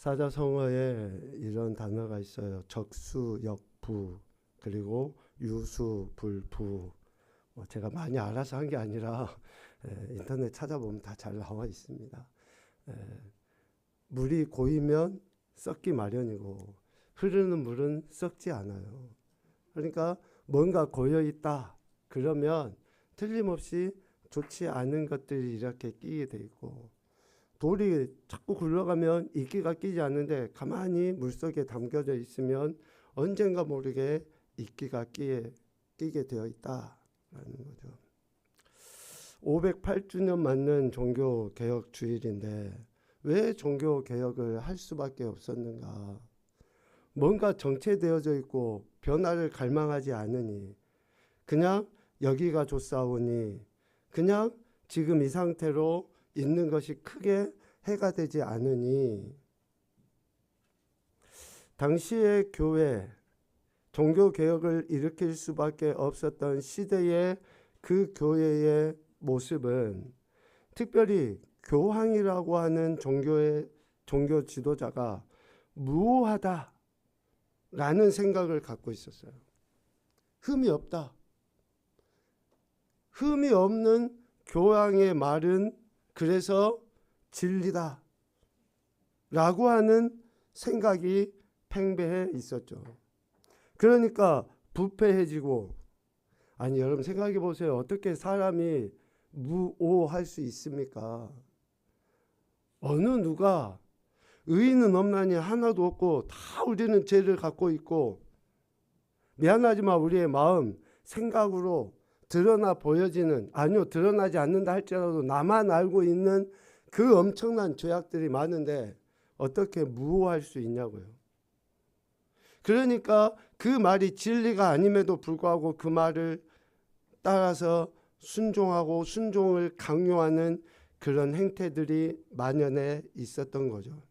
사자성어에 이런 단어가 있어요. 적수역부, 그리고 유수불부. 제가 많이 알아서 한 게 아니라 인터넷 찾아보면 다 잘 나와 있습니다. 물이 고이면 썩기 마련이고 흐르는 물은 썩지 않아요. 그러니까 뭔가 고여 있다 그러면 틀림없이 좋지 않은 것들이 이렇게 끼게 돼 있고, 돌이 자꾸 굴러가면 이끼가 끼지 않는데 가만히 물속에 담겨져 있으면 언젠가 모르게 이끼가 끼게 되어 있다라는 거죠. 508주년 맞는 종교개혁 주일인데 왜 종교개혁을 할 수밖에 없었는가? 뭔가 정체되어져 있고 변화를 갈망하지 않으니, 그냥 여기가 좋사오니, 그냥 지금 이 상태로 있는 것이 크게 해가 되지 않으니, 당시의 교회, 종교개혁을 일으킬 수밖에 없었던 시대의 그 교회의 모습은 특별히 교황이라고 하는 종교 지도자가 무오하다라는 생각을 갖고 있었어요. 흠이 없다. 흠이 없는 교황의 말은 그래서 진리다 라고 하는 생각이 팽배해 있었죠. 그러니까 부패해지고, 아니 여러분 생각해 보세요. 어떻게 사람이 무오할 수 있습니까? 어느 누가 의인은 없나니 하나도 없고 다 우리는 죄를 갖고 있고, 미안하지만 우리의 마음 생각으로 드러나 보여지는, 아니요 드러나지 않는다 할지라도 나만 알고 있는 그 엄청난 죄악들이 많은데 어떻게 무오할 수 있냐고요. 그러니까 그 말이 진리가 아님에도 불구하고 그 말을 따라서 순종하고 순종을 강요하는 그런 행태들이 만연해 있었던 거죠.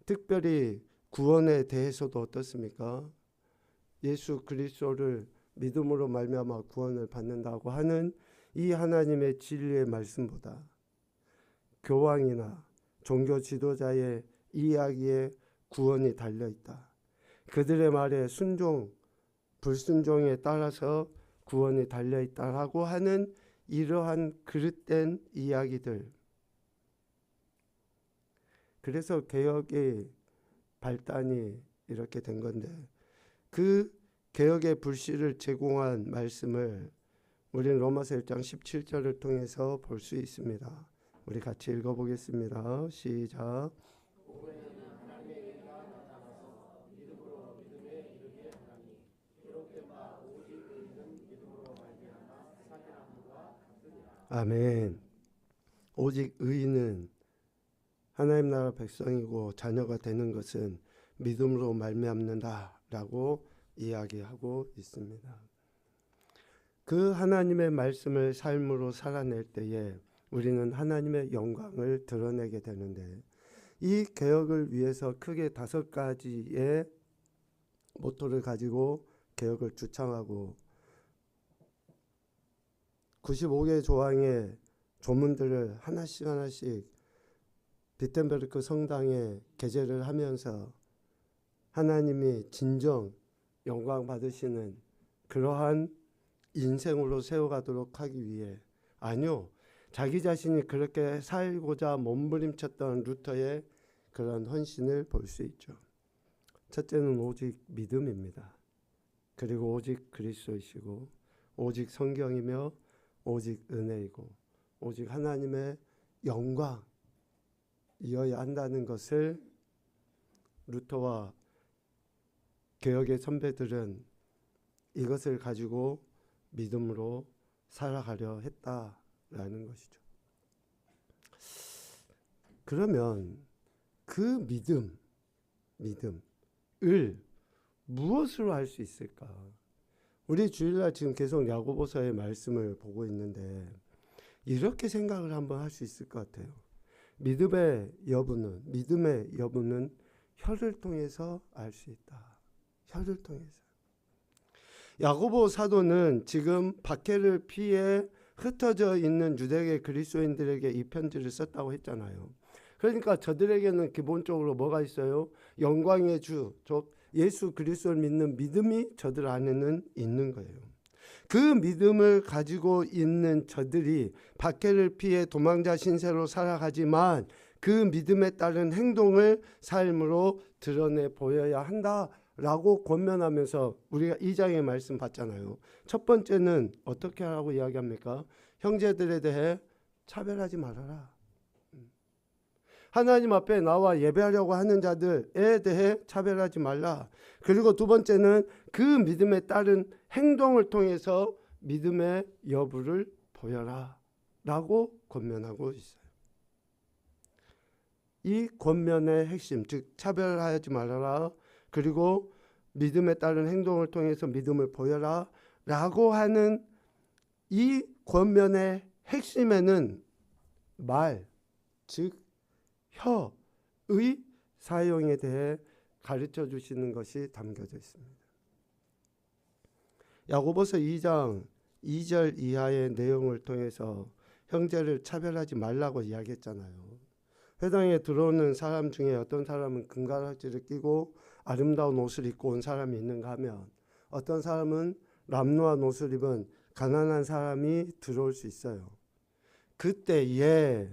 특별히 구원에 대해서도 어떻습니까? 예수 그리스도를 믿음으로 말미암아 구원을 받는다고 하는 이 하나님의 진리의 말씀보다 교황이나 종교 지도자의 이야기에 구원이 달려있다. 그들의 말에 순종, 불순종에 따라서 구원이 달려있다라고 하는 이러한 그릇된 이야기들. 그래서 개혁의 발단이 이렇게 된 건데, 그 개혁의 불씨를 제공한 말씀을 우리는 로마서 1장 17절을 통해서 볼 수 있습니다. 우리 같이 읽어보겠습니다. 시작. 아멘. 오직 의인은 하나님 나라 백성이고 자녀가 되는 것은 믿음으로 말미암는다라고 이야기하고 있습니다. 그 하나님의 말씀을 삶으로 살아낼 때에 우리는 하나님의 영광을 드러내게 되는데, 이 개혁을 위해서 크게 5가지의 모토를 가지고 개혁을 주창하고 95개 조항의 조문들을 하나씩 비텐베르크 성당에 게재를 하면서 하나님이 진정 영광 받으시는 그러한 인생으로 세워가도록 하기 위해, 아니요 자기 자신이 그렇게 살고자 몸부림쳤던 루터의 그런 헌신을 볼 수 있죠. 첫째는 오직 믿음입니다. 그리고 오직 그리스도이시고 오직 성경이며 오직 은혜이고 오직 하나님의 영광이어야 한다는 것을 루터와 개혁의 선배들은 이것을 가지고 믿음으로 살아가려 했다라는 것이죠. 그러면 그 믿음을 무엇으로 할 수 있을까? 우리 주일날 지금 계속 야고보서의 말씀을 보고 있는데 이렇게 생각을 한번 할 수 있을 것 같아요. 믿음의 여부는 혀를 통해서 알 수 있다. 혀를 통해서. 야고보 사도는 지금 박해를 피해 흩어져 있는 유대계 그리스도인들에게 이 편지를 썼다고 했잖아요. 그러니까 저들에게는 기본적으로 뭐가 있어요? 영광의 주, 즉 예수 그리스도를 믿는 믿음이 저들 안에는 있는 거예요. 그 믿음을 가지고 있는 저들이 박해를 피해 도망자 신세로 살아가지만 그 믿음에 따른 행동을 삶으로 드러내 보여야 한다라고 권면하면서 우리가 2장의 말씀 봤잖아요. 첫 번째는 어떻게 하라고 이야기합니까? 형제들에 대해 차별하지 말아라. 하나님 앞에 나와 예배하려고 하는 자들에 대해 차별하지 말라. 그리고 두 번째는 그 믿음에 따른 행동을 통해서 믿음의 여부를 보여라 라고 권면하고 있어요. 이 권면의 핵심, 즉 차별하지 말아라, 그리고 믿음에 따른 행동을 통해서 믿음을 보여라 라고 하는 이 권면의 핵심에는 말, 즉 혀의 사용에 대해 가르쳐 주시는 것이 담겨져 있습니다. 야고보서 2장 2절 이하의 내용을 통해서 형제를 차별하지 말라고 이야기했잖아요. 회당에 들어오는 사람 중에 어떤 사람은 금가락지를 끼고 아름다운 옷을 입고 온 사람이 있는가 하면 어떤 사람은 람노한 옷을 입은 가난한 사람이 들어올 수 있어요. 그때에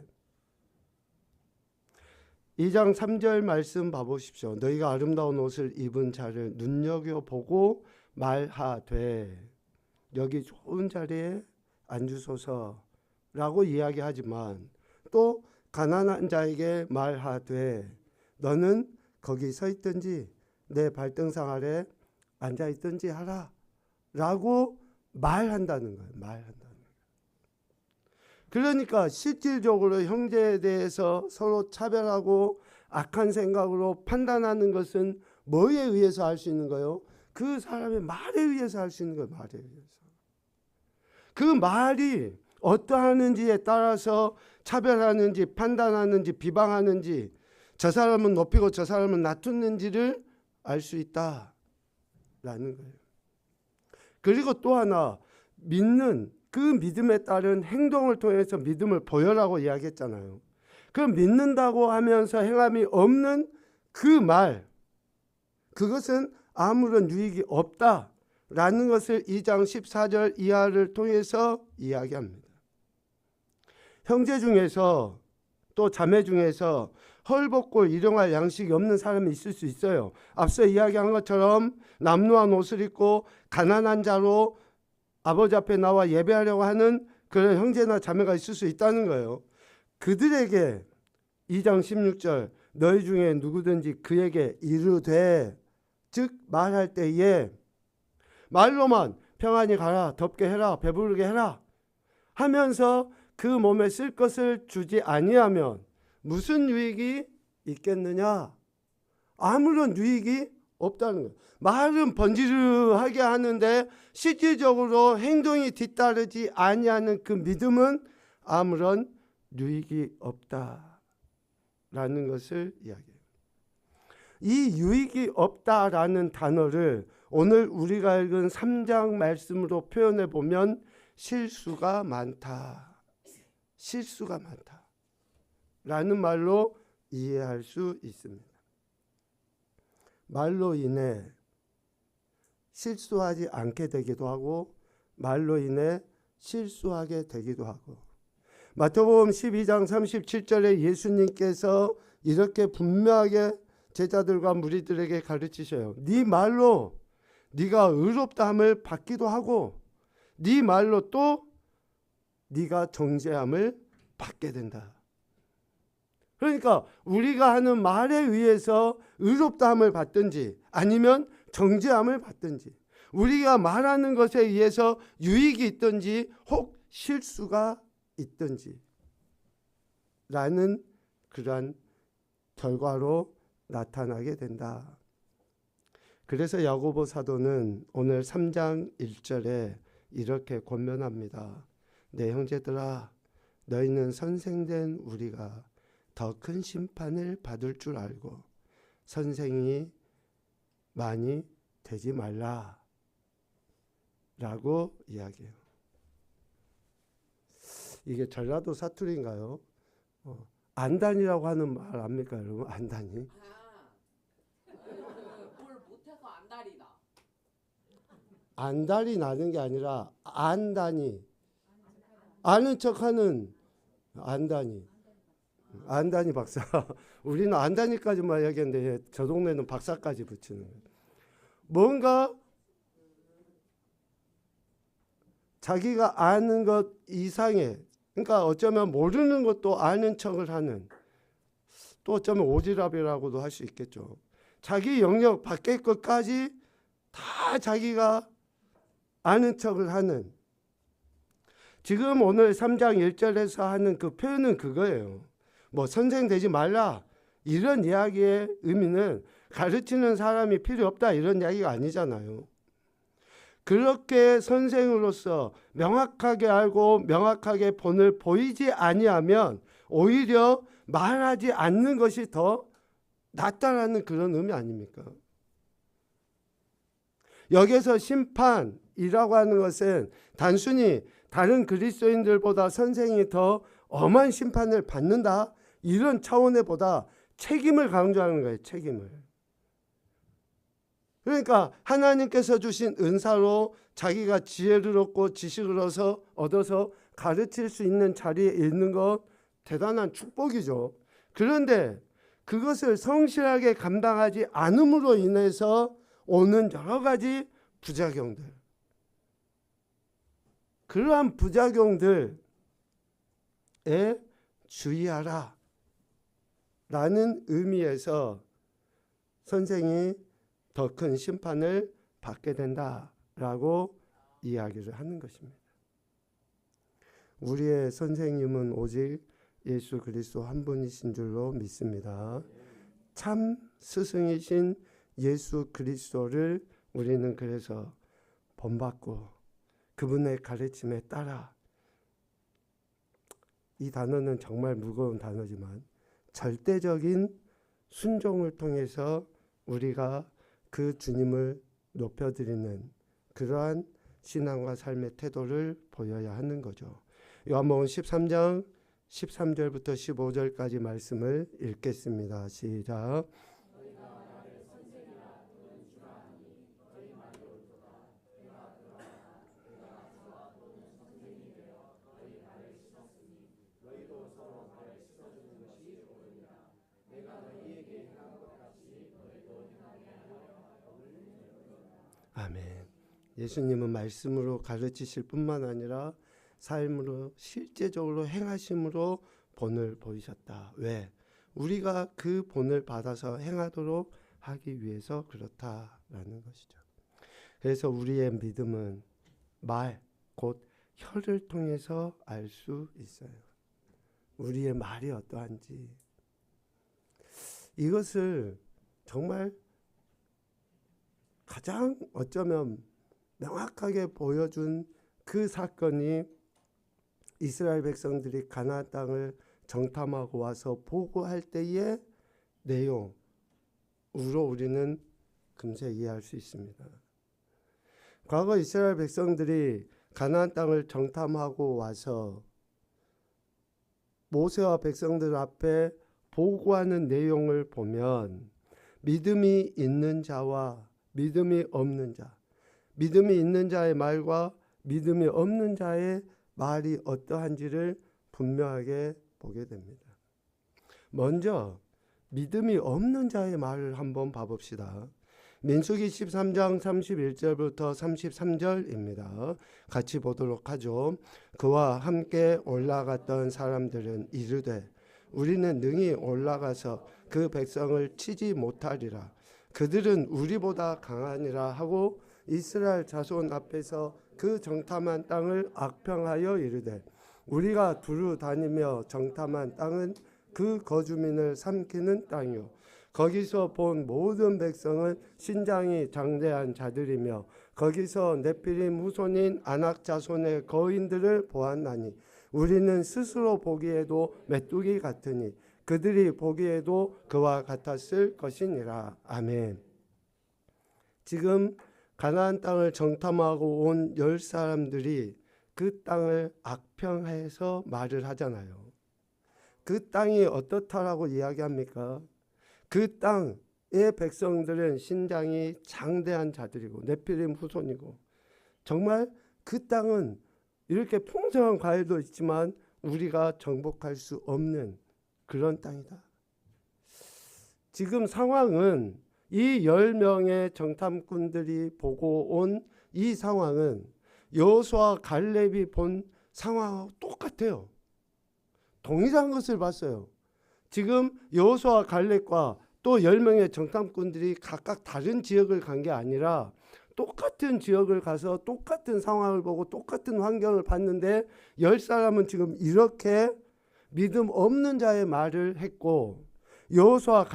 2장 3절 말씀 봐보십시오. 너희가 아름다운 옷을 입은 자를 눈여겨보고 말하되 여기 좋은 자리에 앉으소서라고 이야기하지만 또 가난한 자에게 말하되 너는 거기 서 있든지 내 발등상 아래 앉아 있든지 하라 라고 말한다는 거예요. 말한다는 거예요. 그러니까 실질적으로 형제에 대해서 서로 차별하고 악한 생각으로 판단하는 것은 뭐에 의해서 할 수 있는 거예요? 그 사람의 말에 의해서 할 수 있는 거예요. 말에 의해서. 그 말이 어떠하는지에 따라서 차별하는지 판단하는지 비방하는지 저 사람은 높이고 저 사람은 낮추는지를 알 수 있다라는 거예요. 그리고 또 하나 믿는 그 믿음에 따른 행동을 통해서 믿음을 보여라고 이야기했잖아요. 그 믿는다고 하면서 행함이 없는 그 말, 그것은 아무런 유익이 없다라는 것을 2장 14절 이하를 통해서 이야기합니다. 형제 중에서 또 자매 중에서 헐벗고 일용할 양식이 없는 사람이 있을 수 있어요. 앞서 이야기한 것처럼 남루한 옷을 입고 가난한 자로 아버지 앞에 나와 예배하려고 하는 그런 형제나 자매가 있을 수 있다는 거예요. 그들에게 2장 16절 너희 중에 누구든지 그에게 이르되, 즉 말할 때에 말로만 평안히 가라, 덥게 해라, 배부르게 해라 하면서 그 몸에 쓸 것을 주지 아니하면 무슨 유익이 있겠느냐? 아무런 유익이 없다는 거예요. 말은 번지르하게 하는데 실질적으로 행동이 뒤따르지 아니하는 그 믿음은 아무런 유익이 없다라는 것을 이야기해요. 이 유익이 없다라는 단어를 오늘 우리가 읽은 3장 말씀으로 표현해 보면 실수가 많다, 실수가 많다 라는 말로 이해할 수 있습니다. 말로 인해 실수하지 않게 되기도 하고 말로 인해 실수하게 되기도 하고, 마태복음 12장 37절에 예수님께서 이렇게 분명하게 제자들과 무리들에게 가르치셔요. 네 말로 네가 의롭다함을 받기도 하고 네 말로 또 네가 정죄함을 받게 된다. 그러니까 우리가 하는 말에 의해서 의롭다함을 받든지 아니면 정죄함을 받든지, 우리가 말하는 것에 의해서 유익이 있든지 혹 실수가 있든지 라는 그러한 결과로 나타나게 된다. 그래서 야고보 사도는 오늘 3장 1절에 이렇게 권면합니다. 내 형제들아, 너희는 선생된 우리가 더 큰 심판을 받을 줄 알고 선생이 많이 되지 말라 라고 이야기해요. 이게 전라도 사투리인가요? 안단이라고 하는 말 압니까 여러분? 안단이? 뭘 못해서 안달이다. 안달이 나는 게 아니라 안단이, 아는 척하는 안단이. 안단이 박사. 우리는 안단이까지만 얘기했는데 저 동네는 박사까지 붙이는 거예요. 뭔가 자기가 아는 것 이상의, 그러니까 어쩌면 모르는 것도 아는 척을 하는, 또 어쩌면 오지랖이라고도 할 수 있겠죠. 자기 영역 밖의 것까지 다 자기가 아는 척을 하는, 지금 오늘 3장 1절에서 하는 그 표현은 그거예요. 뭐 선생 되지 말라 이런 이야기의 의미는 가르치는 사람이 필요 없다 이런 이야기가 아니잖아요. 그렇게 선생으로서 명확하게 알고 명확하게 본을 보이지 아니하면 오히려 말하지 않는 것이 더 낫다라는 그런 의미 아닙니까? 여기서 심판이라고 하는 것은 단순히 다른 그리스도인들보다 선생이 더 엄한 심판을 받는다 이런 차원의 보다 책임을 강조하는 거예요. 책임을. 그러니까 하나님께서 주신 은사로 자기가 지혜를 얻고 지식을 얻어서 가르칠 수 있는 자리에 있는 것 대단한 축복이죠. 그런데 그것을 성실하게 감당하지 않음으로 인해서 오는 여러 가지 부작용들, 그러한 부작용들에 주의하라 라는 의미에서 선생이 더 큰 심판을 받게 된다라고 이야기를 하는 것입니다. 우리의 선생님은 오직 예수 그리스도 한 분이신 줄로 믿습니다. 참 스승이신 예수 그리스도를 우리는 그래서 본받고 그분의 가르침에 따라, 이 단어는 정말 무거운 단어지만 절대적인 순종을 통해서 우리가 그 주님을 높여드리는 그러한 신앙과 삶의 태도를 보여야 하는 거죠. 요한복음 13장 13절부터 15절까지 말씀을 읽겠습니다. 시작. 아멘. 예수님은 말씀으로 가르치실 뿐만 아니라 삶으로 실제적으로 행하심으로 본을 보이셨다. 왜? 우리가 그 본을 받아서 행하도록 하기 위해서 그렇다라는 것이죠. 그래서 우리의 믿음은 말, 곧 혀를 통해서 알 수 있어요. 우리의 말이 어떠한지. 이것을 정말 가장 어쩌면 명확하게 보여준 그 사건이 이스라엘 백성들이 가나안 땅을 정탐하고 와서 보고할 때의 내용으로 우리는 금세 이해할 수 있습니다. 과거 이스라엘 백성들이 가나안 땅을 정탐하고 와서 모세와 백성들 앞에 보고하는 내용을 보면 믿음이 있는 자와 믿음이 없는 자, 믿음이 있는 자의 말과 믿음이 없는 자의 말이 어떠한지를 분명하게 보게 됩니다. 먼저 믿음이 없는 자의 말을 한번 봐봅시다. 민수기 13장 31절부터 33절입니다. 같이 보도록 하죠. 그와 함께 올라갔던 사람들은 이르되 우리는 능히 올라가서 그 백성을 치지 못하리라. 그들은 우리보다 강하니라 하고 이스라엘 자손 앞에서 그 정탐한 땅을 악평하여 이르되 우리가 두루 다니며 정탐한 땅은 그 거주민을 삼키는 땅이요 거기서 본 모든 백성은 신장이 장대한 자들이며 거기서 네피림 후손인 아낙 자손의 거인들을 보았나니 우리는 스스로 보기에도 메뚜기 같으니 그들이 보기에도 그와 같았을 것이니라. 아멘. 지금 가나안 땅을 정탐하고 온 10사람들이 그 땅을 악평해서 말을 하잖아요. 그 땅이 어떻다라고 이야기합니까? 그 땅의 백성들은 신장이 장대한 자들이고 네피림 후손이고, 정말 그 땅은 이렇게 풍성한 과일도 있지만 우리가 정복할 수 없는 그런 땅이다. 지금 상황은 이 10명의 정탐꾼들이 보고 온 이 상황은 여호수아 갈렙이 본 상황하고 똑같아요. 동일한 것을 봤어요. 지금 여호수아 갈렙과 또 10명의 정탐꾼들이 각각 다른 지역을 간 게 아니라 똑같은 지역을 가서 똑같은 상황을 보고 똑같은 환경을 봤는데 10사람은 지금 이렇게 믿음 없는 자의 말을 했고, 여호수아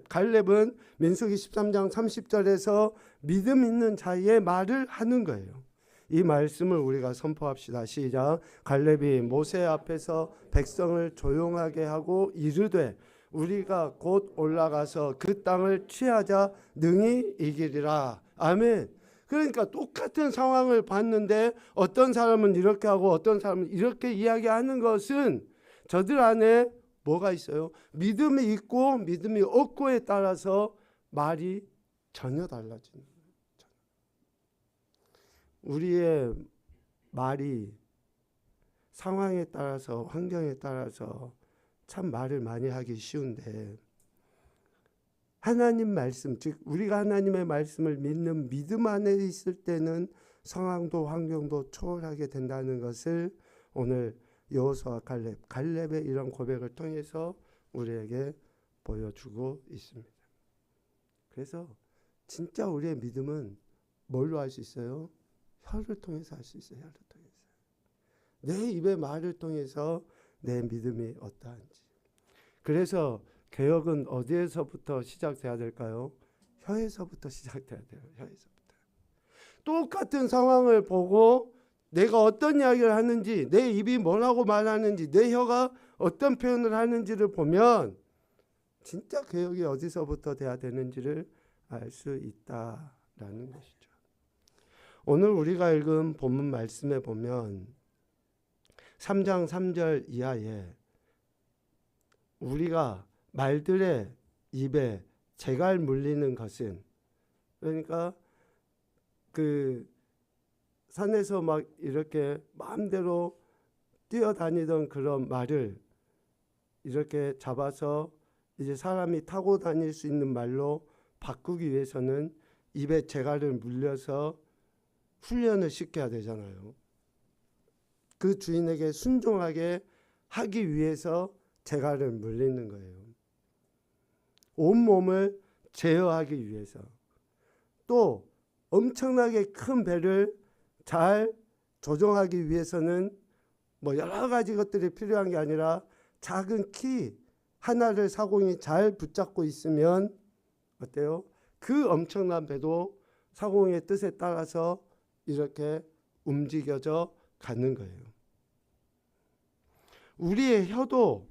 갈렙은 민수기 13장 30절에서 믿음 있는 자의 말을 하는 거예요. 이 말씀을 우리가 선포합시다. 시작. 갈렙이 모세 앞에서 백성을 조용하게 하고 이르되 우리가 곧 올라가서 그 땅을 취하자 능히 이기리라. 아멘. 그러니까 똑같은 상황을 봤는데 어떤 사람은 이렇게 하고 어떤 사람은 이렇게 이야기하는 것은 저들 안에 뭐가 있어요? 믿음이 있고 믿음이 없고에 따라서 말이 전혀 달라지는 거예요. 우리의 말이 상황에 따라서 환경에 따라서 참 말을 많이 하기 쉬운데, 하나님 말씀, 즉 우리가 하나님의 말씀을 믿는 믿음 안에 있을 때는 상황도 환경도 초월하게 된다는 것을 오늘 여호수아 갈렙의 이런 고백을 통해서 우리에게 보여주고 있습니다. 그래서 진짜 우리의 믿음은 뭘로 할 수 있어요? 혀를 통해서 할 수 있어요. 혀를 통해서. 내 입의 말을 통해서 내 믿음이 어떠한지. 그래서 개혁은 어디에서부터 시작돼야 될까요? 혀에서부터 시작돼야 돼요. 혀에서부터. 똑같은 상황을 보고 내가 어떤 이야기를 하는지, 내 입이 뭐라고 말하는지, 내 혀가 어떤 표현을 하는지를 보면 진짜 개혁이 어디서부터 돼야 되는지를 알 수 있다라는 것이죠. 오늘 우리가 읽은 본문 말씀에 보면 3장 3절 이하에 우리가 말들의 입에 재갈 물리는 것은, 그러니까 그 산에서 막 이렇게 마음대로 뛰어다니던 그런 말을 이렇게 잡아서 이제 사람이 타고 다닐 수 있는 말로 바꾸기 위해서는 입에 재갈을 물려서 훈련을 시켜야 되잖아요. 그 주인에게 순종하게 하기 위해서 재갈을 물리는 거예요. 온몸을 제어하기 위해서. 또 엄청나게 큰 배를 잘 조종하기 위해서는 뭐 여러 가지 것들이 필요한 게 아니라 작은 키 하나를 사공이 잘 붙잡고 있으면 어때요? 그 엄청난 배도 사공의 뜻에 따라서 이렇게 움직여져 가는 거예요. 우리의 혀도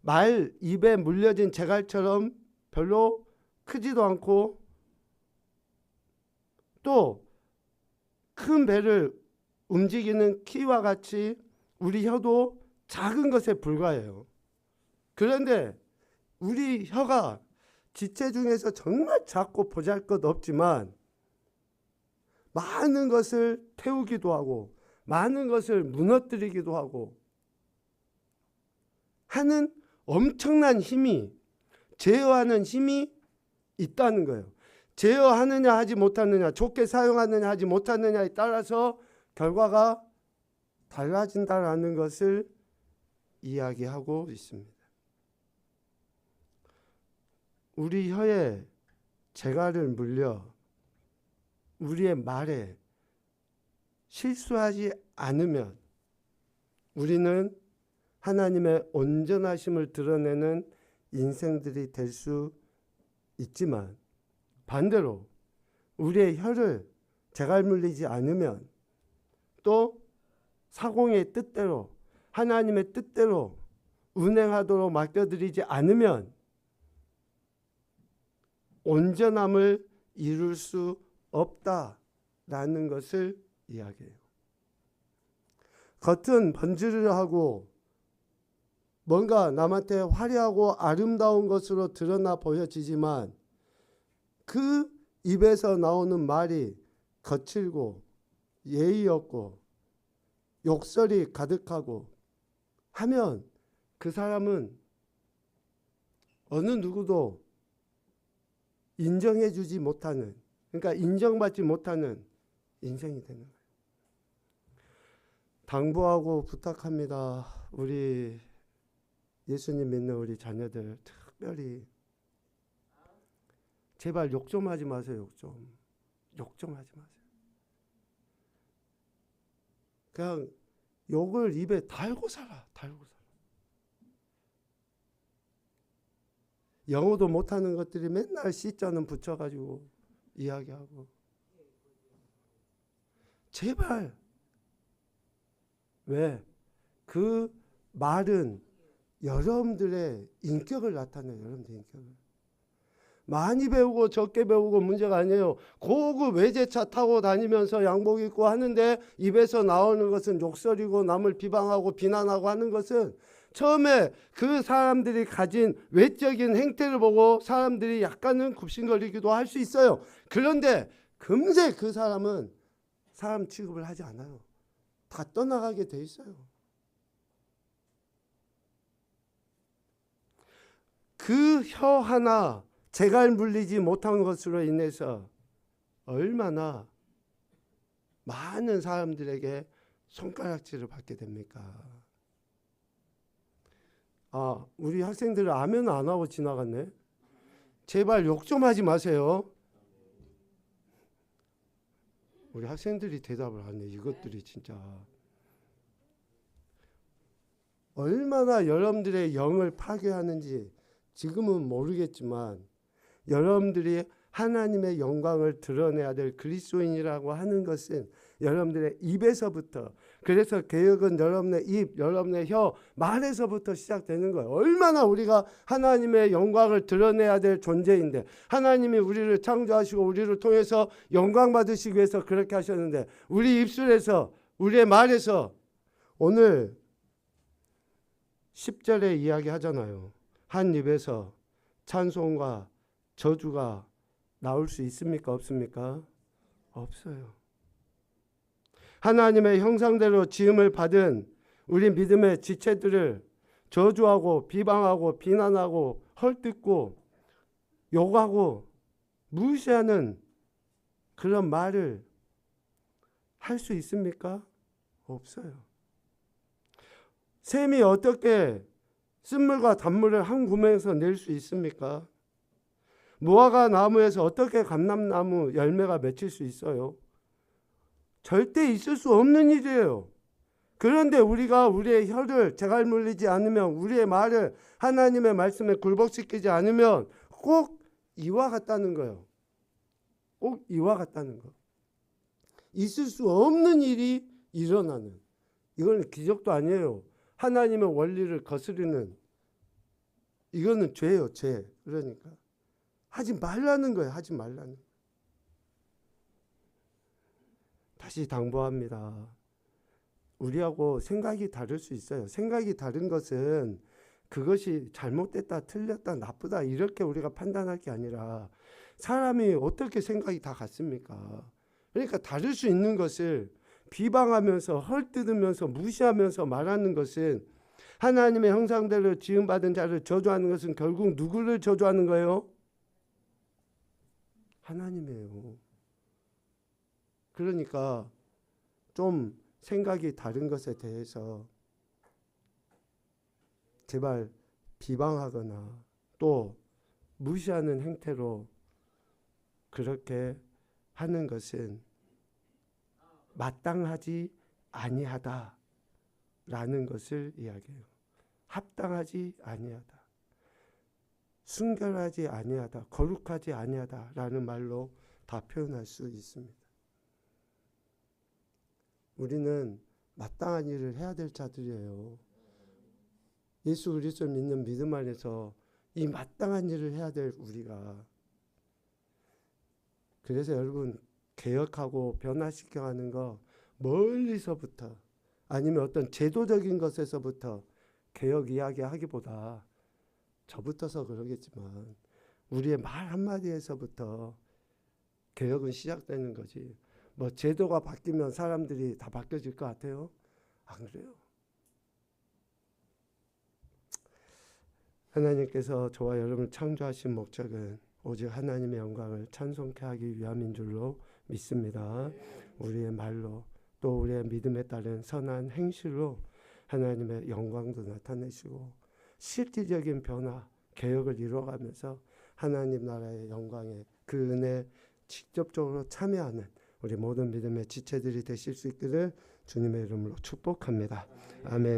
말 입에 물려진 재갈처럼 별로 크지도 않고 또 큰 배를 움직이는 키와 같이 우리 혀도 작은 것에 불과해요. 그런데 우리 혀가 지체 중에서 정말 작고 보잘것없지만 많은 것을 태우기도 하고 많은 것을 무너뜨리기도 하고 하는 엄청난 힘이, 제어하는 힘이 있다는 거예요. 제어하느냐 하지 못하느냐, 좋게 사용하느냐 하지 못하느냐에 따라서 결과가 달라진다라는 것을 이야기하고 있습니다. 우리 혀에 재갈을 물려 우리의 말에 실수하지 않으면 우리는 하나님의 온전하심을 드러내는 인생들이 될 수 있지만, 반대로 우리의 혀를 재갈 물리지 않으면 또 사공의 뜻대로 하나님의 뜻대로 운행하도록 맡겨드리지 않으면 온전함을 이룰 수 없다라는 것을 이야기해요. 겉은 번지르르하고 뭔가 남한테 화려하고 아름다운 것으로 드러나 보여지지만 그 입에서 나오는 말이 거칠고 예의 없고 욕설이 가득하고 하면 그 사람은 어느 누구도 인정해 주지 못하는, 그러니까 인정받지 못하는 인생이 되는 거예요. 당부하고 부탁합니다. 우리 예수님 믿는 우리 자녀들 특별히 제발 욕 좀 하지 마세요. 욕 좀 하지 마세요. 그냥 욕을 입에 달고 살아. 영어도 못하는 것들이 맨날 C자는 붙여가지고 이야기하고. 제발. 왜? 그 말은 여러분들의 인격을 나타내요. 여러분들의 인격을. 많이 배우고 적게 배우고 문제가 아니에요. 고급 외제차 타고 다니면서 양복 입고 하는데 입에서 나오는 것은 욕설이고 남을 비방하고 비난하고 하는 것은 처음에 그 사람들이 가진 외적인 행태를 보고 사람들이 약간은 굽신거리기도 할 수 있어요. 그런데 금세 그 사람은 사람 취급을 하지 않아요. 다 떠나가게 돼 있어요. 그 혀 하나 재갈 물리지 못한 것으로 인해서 얼마나 많은 사람들에게 손가락질을 받게 됩니까? 우리 학생들은 아멘 안 하고 지나갔네. 제발 욕 좀 하지 마세요. 우리 학생들이 대답을 하네. 이것들이 진짜 얼마나 여러분들의 영을 파괴하는지 지금은 모르겠지만 여러분들이 하나님의 영광을 드러내야 될 그리스도인이라고 하는 것은 여러분들의 입에서부터, 그래서 개혁은 여러분의 입, 여러분의 혀, 말에서부터 시작되는 거예요. 얼마나 우리가 하나님의 영광을 드러내야 될 존재인데, 하나님이 우리를 창조하시고 우리를 통해서 영광 받으시기 위해서 그렇게 하셨는데, 우리 입술에서, 우리의 말에서, 오늘 10절에 이야기 하잖아요. 한 입에서 찬송과 저주가 나올 수 있습니까? 없습니까? 없어요. 하나님의 형상대로 지음을 받은 우리 믿음의 지체들을 저주하고 비방하고 비난하고 헐뜯고 욕하고 무시하는 그런 말을 할 수 있습니까? 없어요. 샘이 어떻게 쓴물과 단물을 한 구멍에서 낼 수 있습니까? 무화과 나무에서 어떻게 감람나무 열매가 맺힐 수 있어요? 절대 있을 수 없는 일이에요. 그런데 우리가 우리의 혀를 재갈 물리지 않으면, 우리의 말을 하나님의 말씀에 굴복시키지 않으면 꼭 이와 같다는 거예요. 꼭 이와 같다는 거. 있을 수 없는 일이 일어나는. 이건 기적도 아니에요. 하나님의 원리를 거스르는, 이거는 죄예요, 죄. 그러니까 하지 말라는 거예요. 하지 말라는. 다시 당부합니다. 우리하고 생각이 다를 수 있어요. 생각이 다른 것은 그것이 잘못됐다, 틀렸다, 나쁘다 이렇게 우리가 판단할 게 아니라, 사람이 어떻게 생각이 다 같습니까? 그러니까 다를 수 있는 것을 비방하면서 헐뜯으면서 무시하면서 말하는 것은, 하나님의 형상대로 지음받은 자를 저주하는 것은 결국 누구를 저주하는 거예요? 하나님이에요. 그러니까 좀 생각이 다른 것에 대해서 제발 비방하거나 또 무시하는 행태로 그렇게 하는 것은 마땅하지 아니하다라는 것을 이야기해요. 합당하지 아니하다. 순결하지 아니하다. 거룩하지 아니하다라는 말로 다 표현할 수 있습니다. 우리는 마땅한 일을 해야 될 자들이에요. 예수 그리스도를 믿는 믿음 안에서 이 마땅한 일을 해야 될 우리가. 그래서 여러분, 개혁하고 변화시켜가는 거 멀리서부터, 아니면 어떤 제도적인 것에서부터 개혁 이야기 하기보다 저부터서 그러겠지만 우리의 말 한마디에서부터 개혁은 시작되는 거지. 뭐 제도가 바뀌면 사람들이 다 바뀌어질 것 같아요? 안 그래요. 하나님께서 저와 여러분을 창조하신 목적은 오직 하나님의 영광을 찬송케 하기 위함인 줄로 믿습니다. 우리의 말로 또 우리의 믿음에 따른 선한 행실로 하나님의 영광도 나타내시고 실질적인 변화, 개혁을 이루어가면서 하나님 나라의 영광에 그 은혜에 직접적으로 참여하는 우리 모든 믿음의 지체들이 되실 수 있기를 주님의 이름으로 축복합니다. 아멘.